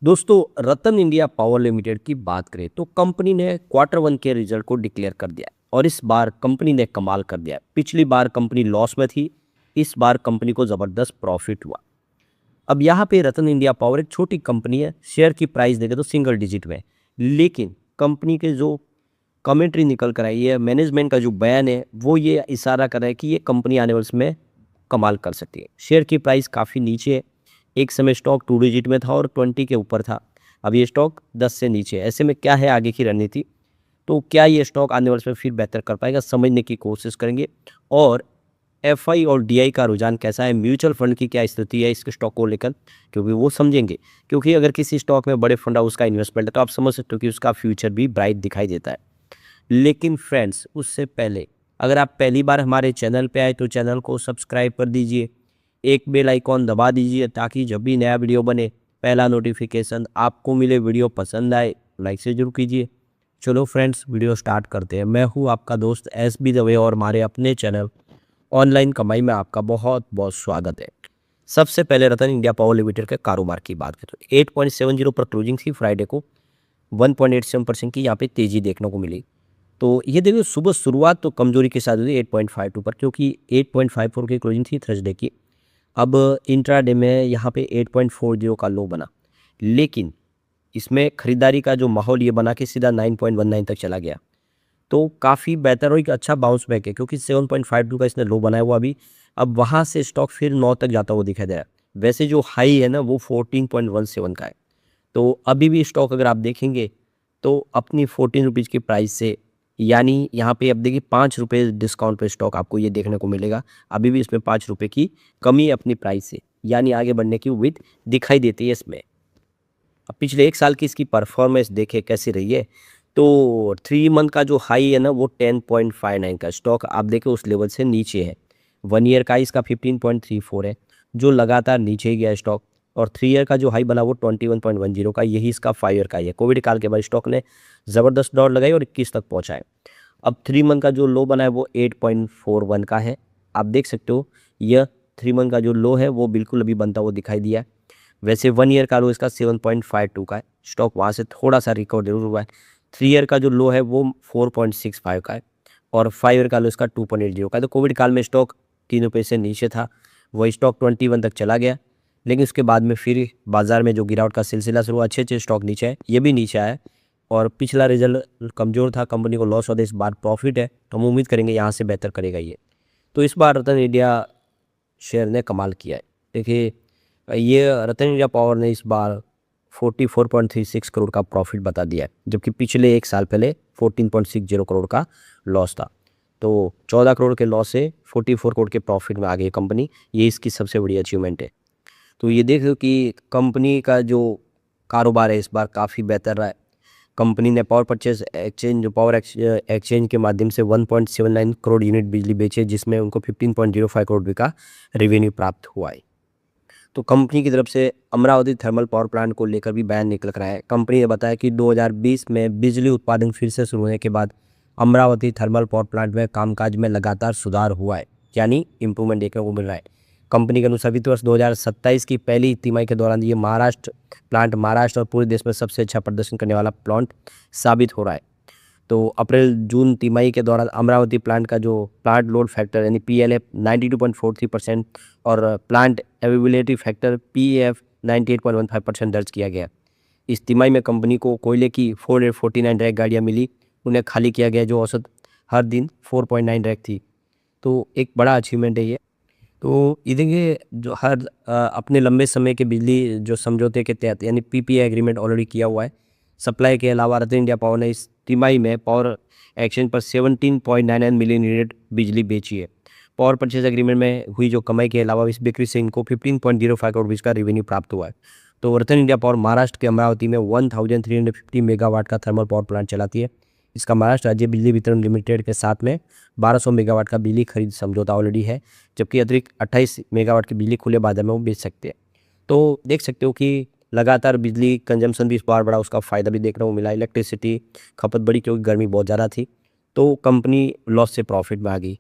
दोस्तों, रतन India power limited की बात करें तो कंपनी ने क्वार्टर वन के रिजल्ट को डिक्लेयर कर दिया है और इस बार कंपनी ने कमाल कर दिया है। पिछली बार कंपनी लॉस में थी, इस बार कंपनी को ज़बरदस्त प्रॉफिट हुआ। अब यहाँ पे रतन इंडिया पावर एक छोटी कंपनी है, शेयर की प्राइस देखें तो सिंगल डिजिट में है। लेकिन कंपनी के जो कमेंट्री निकल कर आई है, मैनेजमेंट का जो बयान है, वो ये इशारा कर रहा है कि ये कंपनी आने वाले समय कमाल कर सकती है। शेयर की प्राइस काफ़ी नीचे है, एक समय स्टॉक 2 डिजिट में था और 20 के ऊपर था। अब ये स्टॉक 10 से नीचे है। ऐसे में क्या है आगे की रणनीति? तो क्या ये स्टॉक आने वाले समय फिर बेहतर कर पाएगा, समझने की कोशिश करेंगे। और एफआई और डीआई का रुझान कैसा है, म्यूचुअल फंड की क्या स्थिति है इसके स्टॉक को लेकर, क्योंकि वो समझेंगे। क्योंकि अगर किसी स्टॉक में बड़े फंड हाउस का इन्वेस्टमेंट है तो आप समझ सकते हो कि उसका फ्यूचर भी ब्राइट दिखाई देता है। लेकिन फ्रेंड्स, उससे पहले अगर आप पहली बार हमारे चैनल पे आए तो चैनल को सब्सक्राइब कर दीजिए, एक बेल आइकॉन दबा दीजिए ताकि जब भी नया वीडियो बने पहला नोटिफिकेशन आपको मिले। वीडियो पसंद आए लाइक से जरूर कीजिए। चलो फ्रेंड्स, वीडियो स्टार्ट करते हैं। मैं हूँ आपका दोस्त एस बी दवे और हमारे अपने चैनल ऑनलाइन कमाई में आपका बहुत बहुत स्वागत है। सबसे पहले रतन इंडिया पावर लिमिटेड के कारोबार की बात करें तो 8.70 पर क्लोजिंग थी फ्राइडे को। 1.87% की यहाँ पे तेजी देखने को मिली। तो ये देखिए, सुबह शुरुआत तो कमजोरी के साथ हुई 8.52 पर, क्योंकि 8.54 की क्लोजिंग थी थर्सडे की। अब इंट्राडे में यहाँ पे 8.40 का लो बना, लेकिन इसमें खरीदारी का जो माहौल ये बना कि सीधा 9.19 तक चला गया। तो काफ़ी बेहतर और एक अच्छा बाउंस बैक है, क्योंकि 7.52 का इसने लो बनाया हुआ अभी। अब वहाँ से स्टॉक फिर 9 तक जाता हुआ दिखाई दे रहा है। वैसे जो हाई है ना वो 14.17 का है। तो अभी भी स्टॉक अगर आप देखेंगे तो अपनी 14 रुपीज़ की प्राइस से, यानी यहाँ पे अब देखिए 5 रुपये डिस्काउंट पे स्टॉक आपको ये देखने को मिलेगा। अभी भी इसमें 5 रुपये की कमी है अपनी प्राइस से, यानी आगे बढ़ने की उम्मीद दिखाई देती है इसमें। अब पिछले 1 साल की इसकी परफॉर्मेंस देखें कैसी रही है, तो 3 मंथ का जो हाई है ना वो 10.59 का स्टॉक आप देखें उस लेवल से नीचे है। 1 ईयर का इसका 15.34 है, जो लगातार नीचे ही गया स्टॉक। और 3 ईयर का जो हाई बना वो 21.10 का, यही इसका 5 ईयर का ही है। कोविड काल के बाद स्टॉक ने ज़बरदस्त दौड़ लगाई और 21 तक पहुँचा है। अब 3 मंथ का जो लो बना है वो 8.41 का है। आप देख सकते हो यह 3 मंथ का जो लो है वो बिल्कुल अभी बनता हुआ दिखाई दिया है। वैसे 1 ईयर का लो इसका 7.52 का है, स्टॉक वहाँ से थोड़ा सा रिकवर जरूर हुआ है। 3 ईयर का जो लो है वो 4.65 का है और 5 ईयर का लो इसका 2.80 का है। तो कोविड काल में स्टॉक 3 रुपये से नीचे था, वही स्टॉक 21 तक चला गया। लेकिन उसके बाद में फिर बाजार में जो गिरावट का सिलसिला शुरू हुआ, अच्छे अच्छे स्टॉक नीचे है, ये भी नीचे आया। और पिछला रिजल्ट कमज़ोर था, कंपनी को लॉस होता है, इस बार प्रॉफिट है, तो हम उम्मीद करेंगे यहाँ से बेहतर करेगा ये। तो इस बार रतन इंडिया शेयर ने कमाल किया है। देखिए, ये रतन इंडिया पावर ने इस बार 44.36 करोड़ का प्रॉफिट बता दिया है, जबकि पिछले 1 साल पहले 14.60 करोड़ का लॉस था। तो 14 करोड़ के लॉस से 44 करोड़ के प्रॉफिट में आ गई कंपनी, ये इसकी सबसे बड़ी अचीवमेंट है। तो ये देख लो कि कंपनी का जो कारोबार है इस बार काफ़ी बेहतर रहा है। कंपनी ने पावर परचेज एक्सचेंज, जो पावर एक्सचेंज के माध्यम से 1.79 करोड़ यूनिट बिजली बेचे, जिसमें उनको 15.05 करोड़ रुपये का रेवेन्यू प्राप्त हुआ है। तो कंपनी की तरफ से अमरावती थर्मल पावर प्लांट को लेकर भी बयान निकल कर आया है। कंपनी ने बताया कि 2020 में बिजली उत्पादन फिर से शुरू होने के बाद अमरावती थर्मल पावर प्लांट में कामकाज में लगातार सुधार हुआ है, यानी इम्प्रूवमेंट देखने को मिल रहा है। कंपनी के अनुसार वित्त वर्ष 2027 की पहली तिमाही के दौरान ये महाराष्ट्र और पूरे देश में सबसे अच्छा प्रदर्शन करने वाला प्लांट साबित हो रहा है। तो अप्रैल जून तिमाही के दौरान अमरावती प्लांट का जो प्लांट लोड फैक्टर यानी PLF 92.43% और प्लांट अवेलेबिलिटी फैक्टर PAF 98.15% दर्ज किया गया। इस तिमाही में कंपनी को कोयले की 449 रैक गाड़ियाँ मिली, उन्हें खाली किया गया, जो औसत हर दिन 4.9 रैक थी। तो एक बड़ा अचीवमेंट है ये। तो ये देखिए, जो अपने लंबे समय के बिजली जो समझौते के तहत यानी PPA एग्रीमेंट ऑलरेडी किया हुआ है। सप्लाई के अलावा रतन इंडिया पावर ने इस तिमाही में पावर एक्सचेंज पर 17.99 मिलियन यूनिट बिजली बेची है। पावर परचेज एग्रीमेंट में हुई जो कमाई के अलावा इस बिक्री से इनको 15.05 करोड़ रुपये का रेवेन्यू प्राप्त हुआ है। तो रतन इंडिया पावर महाराष्ट्र के अमरावती में 1350 मेगावाट का थर्मल पावर प्लांट चलाती है। इसका महाराष्ट्र राज्य बिजली वितरण लिमिटेड के साथ में 1200 मेगावाट का बिजली खरीद समझौता ऑलरेडी है, जबकि अतिरिक्त 28 मेगावाट की बिजली खुले बाजार में वो बेच सकते हैं। तो देख सकते हो कि लगातार बिजली कंजम्पशन भी इस बार बढ़ा, उसका फ़ायदा भी देखने को मिला। इलेक्ट्रिसिटी खपत बढ़ी क्योंकि गर्मी बहुत ज़्यादा थी, तो कंपनी लॉस से प्रॉफिट में आ गई।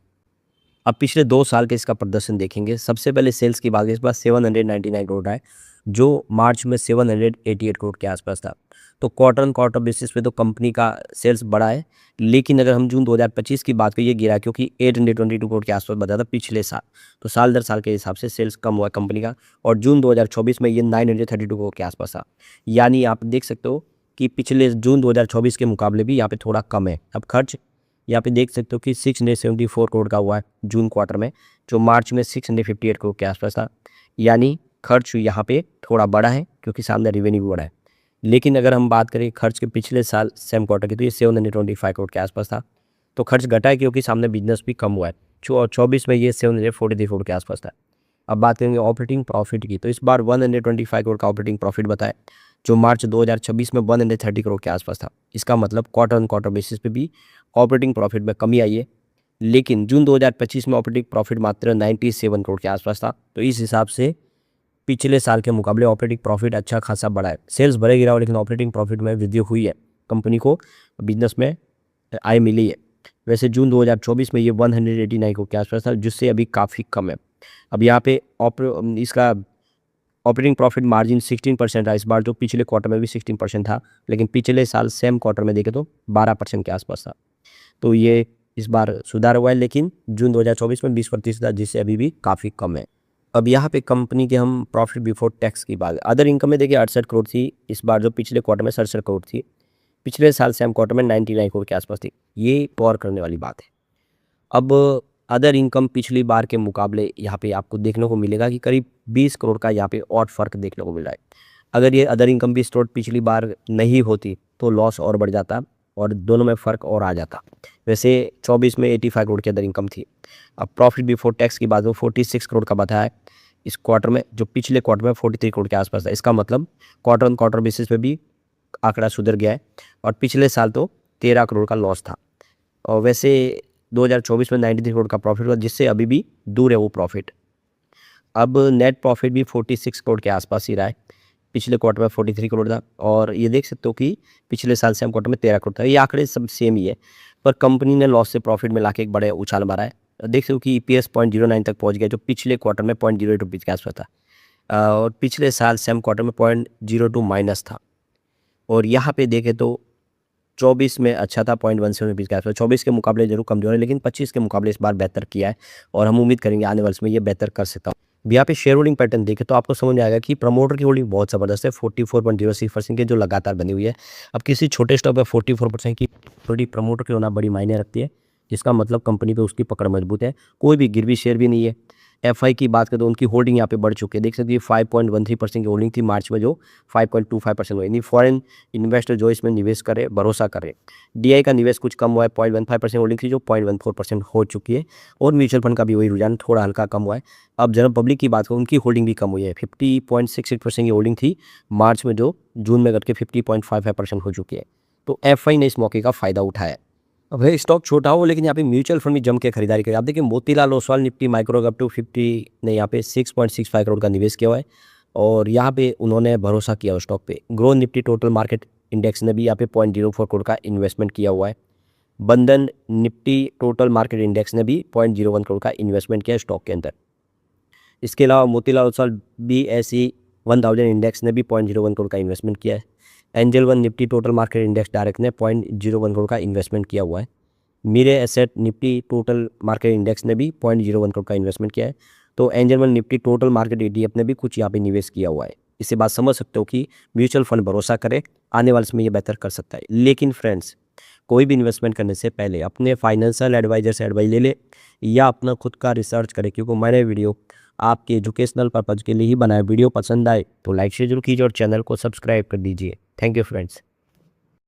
अब पिछले 2 साल के इसका प्रदर्शन देखेंगे। सबसे पहले सेल्स की बात करें, इस बार 799 करोड़ है जो मार्च में 788 करोड़ के आसपास था। तो क्वार्टर ऑन क्वार्टर बेसिस पे तो कंपनी का सेल्स बढ़ा है, लेकिन अगर हम जून 2025 की बात करें, ये गिरा क्योंकि 822 करोड़ के आसपास बताया था पिछले साल। तो साल दर साल के हिसाब से सेल्स कम हुआ है कंपनी का, और जून 2024 में ये 932 करोड़ के आसपास था। यानी आप देख सकते हो कि पिछले जून 2024 के मुकाबले भी यहाँ पे थोड़ा कम है। अब खर्च यहाँ पे देख सकते हो कि 674 करोड़ का हुआ है जून क्वार्टर में, जो मार्च में 658 करोड़ के आसपास था। यानी खर्च यहाँ पे थोड़ा बड़ा है क्योंकि सामने रेवेन्यू भी बड़ा है। लेकिन अगर हम बात करें खर्च के पिछले साल सेम क्वार्टर की, तो ये 725 करोड़ के आसपास था। तो खर्च घटा है क्योंकि सामने बिजनेस भी कम हुआ है। 24 में ये 743 करोड़ के आसपास था। अब बात करेंगे ऑपरेटिंग प्रॉफिट की, तो इस बार 125 करोड़ का ऑपरेटिंग प्रॉफिट बताया, जो मार्च 2026 में 130 करोड़ के आसपास था। इसका मतलब क्वार्टर ऑन क्वार्टर बेसिस पे भी ऑपरेटिंग प्रॉफिट में कमी आई है। लेकिन जून 2025 में ऑपरेटिंग प्रॉफिट मात्र 97 करोड़ के आसपास था। तो इस हिसाब से पिछले साल के मुकाबले ऑपरेटिंग प्रॉफिट अच्छा खासा बढ़ा है। सेल्स बढ़े गिरा, लेकिन ऑपरेटिंग प्रॉफिट में वृद्धि हुई है, कंपनी को बिजनेस में आय मिली है। वैसे जून 2024 में ये 189 करोड़ के आसपास था, जिससे अभी काफ़ी कम है। अब यहाँ पे इसका ऑपरेटिंग प्रॉफिट मार्जिन 16% था इस बार, जो पिछले क्वार्टर में भी 16% था, लेकिन पिछले साल सेम क्वार्टर में देखें तो 12% के आसपास था। तो ये इस बार सुधार हुआ है, लेकिन जून 2024 में 20% था, जिससे अभी भी काफ़ी कम है। अब यहाँ पे कंपनी के हम प्रॉफिट बिफोर टैक्स की बात, अदर इनकम में देखिए 68 करोड़ थी इस बार, जो पिछले क्वार्टर में 67 करोड़ थी। पिछले साल सेम क्वार्टर में 99 करोड़ के आसपास थी। ये गौर करने वाली बात है। अब अदर इनकम पिछली बार के मुकाबले यहाँ पे आपको देखने को मिलेगा कि करीब 20 करोड़ का यहाँ पे और फ़र्क देखने को मिल रहा है। अगर ये अदर इनकम भी स्टोर पिछली बार नहीं होती तो लॉस और बढ़ जाता और दोनों में फ़र्क और आ जाता। वैसे 24 में 85 करोड़ की अदर इनकम थी। अब प्रॉफिट बिफोर टैक्स की बात हो, 46 करोड़ का बताया है इस क्वार्टर में, जो पिछले क्वार्टर में 43 करोड़ के आसपास था। इसका मतलब क्वार्टर ऑन क्वार्टर बेसिस पे भी आंकड़ा सुधर गया है, और पिछले साल तो 13 करोड़ का लॉस था। और वैसे 2024 में 93 करोड़ का प्रॉफिट हुआ, जिससे अभी भी दूर है वो प्रॉफिट। अब नेट प्रॉफिट भी 46 करोड़ के आसपास ही रहा है। पिछले क्वार्टर में 43 करोड़ था, और ये देख सकते हो कि पिछले साल सेम क्वार्टर में 13 करोड़ था। ये आंकड़े सब सेम ही है, पर कंपनी ने लॉस से प्रॉफिट में लाके एक बड़े उछाल मारा है। देख सकते हो कि EPS 0.09 तक पहुंच गया, जो पिछले क्वार्टर में 0.08 रुपीज़ के आसपास था, और पिछले साल सेम क्वार्टर में 0.02 माइनस था। और यहाँ पे देखें तो 24 में अच्छा था, 0.17 रुपीज़ के आसपास। 24 के मुकाबले जरूर कमजोर है, लेकिन 25 के मुकाबले इस बार बेहतर किया है, और हम उम्मीद करेंगे आने वाले में ये बेहतर कर सकता हूँ। यहाँ पे शेयर होल्डिंग पैटर्न देखें तो आपको समझ में आएगा कि प्रमोटर की होल्डिंग बहुत ज़बरदस्त है, 44.06% की, जो लगातार बनी हुई है। अब किसी छोटे स्टॉक पर 44% की थोड़ी प्रमोटर की होना बड़ी मायने रखती है, जिसका मतलब कंपनी पे उसकी पकड़ मजबूत है, कोई भी गिरवी शेयर भी नहीं है। FI की बात करें तो उनकी होल्डिंग यहाँ पे बढ़ चुकी है। देख सकते हैं 5.13% की होल्डिंग थी मार्च में, जो 5.25% हुई। यानी फॉरेन इन्वेस्टर जो इसमें निवेश करे, भरोसा करे। DI का निवेश कुछ कम हुआ है, 0.15% होल्डिंग थी, जो 0.14% हो चुकी है। और म्यूचुअल फंड का भी वही रुझान थोड़ा हल्का कम हुआ है। अब जनरल पब्लिक की बात करें, उनकी होल्डिंग भी कम हुई है। 50.68% की होल्डिंग थी मार्च में, जो जून में करके 50.55% हो चुकी है। तो FI ने इस मौके का फ़ायदा उठाया है। अब है स्टॉक छोटा हो, लेकिन यहाँ पे म्यूचुअल फंड में जम के खरीदारी करें। आप देखिए Motilal Oswal Nifty microcap two 50 ने यहाँ पे 6.65 करोड़ का निवेश किया हुआ है, और यहाँ पे उन्होंने भरोसा किया उस स्टॉक पे। Grow Nifty total market index ने भी यहाँ पे 0.04 करोड़ का इन्वेस्टमेंट किया हुआ है। बंधन निफ्टी टोटल मार्केट इंडेक्स ने भी 0.01 करोड़ का इन्वेस्टमेंट किया है स्टॉक के अंदर। इसके अलावा मोतीलाल ओसवाल BSE 1000 इंडेक्स ने भी 0.01 करोड़ का इन्वेस्टमेंट किया है। Angel one Nifty total market index direct ने 0.01 करोड़ का इन्वेस्टमेंट किया हुआ है। मेरे asset Nifty total market index ने भी 0.01 करोड़ का इन्वेस्टमेंट किया है। तो angel one Nifty total market ETF ने भी कुछ यहाँ पे निवेश किया हुआ है। इससे बात समझ सकते हो कि म्यूचुअल फंड भरोसा करे, आने वाले समय ये बेहतर कर सकता है। लेकिन फ्रेंड्स, कोई भी इन्वेस्टमेंट करने से पहले अपने फाइनेंशियल एडवाइजर से एडवाइस ले ले, या अपना खुद का रिसर्च करे, क्योंकि मैंने वीडियो आपके एजुकेशनल पर्पज़ के लिए ही बनाया। वीडियो पसंद आए तो लाइक शेयर जरूर कीजिए, और चैनल को सब्सक्राइब कर दीजिए। Thank you friends.